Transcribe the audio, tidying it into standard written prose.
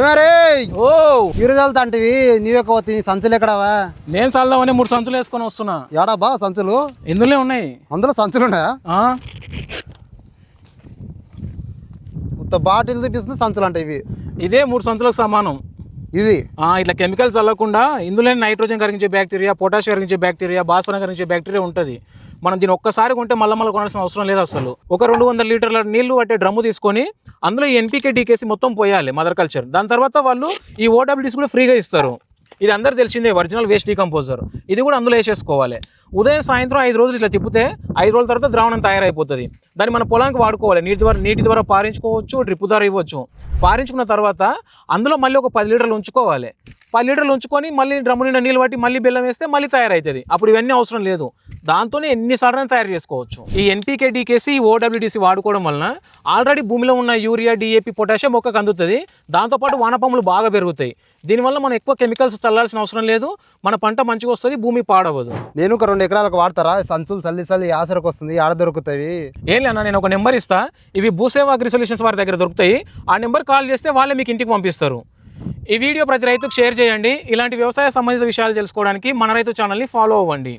ఏమరే ఓ ఈరోజు అంటివి నీవెక్క నీ సంచులు ఎక్కడవా? నేను చల్దామని 3 సంచులు వేసుకొని వస్తున్నా. ఏడా బా సంచులు? ఇందులో ఉన్నాయి. అందులో సంచులు ఉన్నాయా? మొత్తం బాటిల్ చూపిస్తుంది సంచులు అంటే ఇవి. ఇదే 3 సంచులకు సమానం. ఇది ఇట్లా కెమికల్స్ చల్లకుండా ఇందులో నైట్రోజన్ కరిగించే బ్యాక్టీరియా, పొటాషియం కరిగించే బ్యాక్టీరియా, భాస్వరం కరిగించే బ్యాక్టీరియా ఉంటుంది. మనం దీన్ని ఒక్కసారి కొంటే మళ్ళీ కొనాల్సిన అవసరం లేదు అసలు. ఒక 200 లీటర్ల నీళ్లు పట్టే డ్రమ్ము తీసుకొని అందులో ఎన్పీకే డీకేసి మొత్తం పోయాలి మదర్ కల్చర్. దాని తర్వాత వాళ్ళు ఈ ఓడబ్ల్యూడీసీ కూడా ఫ్రీగా ఇస్తారు. ఇది అందరు తెలిసిందే, ఒరిజినల్ వేస్ట్ డీకంపోజర్. ఇది కూడా అందులో వేసేసుకోవాలి. ఉదయం సాయంత్రం 5 రోజులు ఇట్లా తిప్పితే 5 రోజుల తర్వాత ద్రావణం తయారైపోతుంది. దాన్ని మన పొలానికి వాడుకోవాలి. నీటి ద్వారా పారించుకోవచ్చు, డ్రిప్ ద్వారా ఇవ్వచ్చు. పారించుకున్న తర్వాత అందులో మళ్ళీ ఒక 10 లీటర్లు ఉంచుకోవాలి. 10 లీటర్లు ఉంచుకొని మళ్ళీ డ్రమ్ము నిండా నీళ్ళు పట్టి మళ్ళీ బెల్లం వేస్తే మళ్ళీ తయారవుతుంది. అప్పుడు ఇవన్నీ అవసరం లేదు. దాంతోనే ఎన్నిసార్లు తయారు చేసుకోవచ్చు. ఈ ఎన్పీకే డీకేసి ఓడబ్ల్యూడీసీ వాడుకోవడం వలన ఆల్రెడీ భూమిలో ఉన్న యూరియా, డిఏపి, పొటాషియం మొక్కకు అందుతుంది. దాంతోపాటు వానపాములు బాగా పెరుగుతాయి. దీనివల్ల మనం ఎక్కువ కెమికల్స్ చల్లాల్సిన అవసరం లేదు. మన పంట మంచిగా వస్తుంది, భూమి పాడవదు. నేను ఒక 2 ఎకరాలకు వాడతారా? సంచులు చల్లి ఆసరకు వస్తుంది, ఆడ దొరుకుతాయి. ఏం లేనా, నేను ఒక నెంబర్ ఇస్తా. ఇవి భూసేవ అగ్రి సొల్యూషన్స్ వారి దగ్గర దొరుకుతాయి. ఆ నెంబర్ కాల్ చేస్తే వాళ్ళే మీకు ఇంటికి పంపిస్తారు. ఈ వీడియో ప్రతి రైతుకు షేర్ చేయండి. ఇలాంటి వ్యవసాయ సంబంధిత విషయాలు తెలుసుకోవడానికి మన రైతు ఛానల్ని ఫాలో అవ్వండి.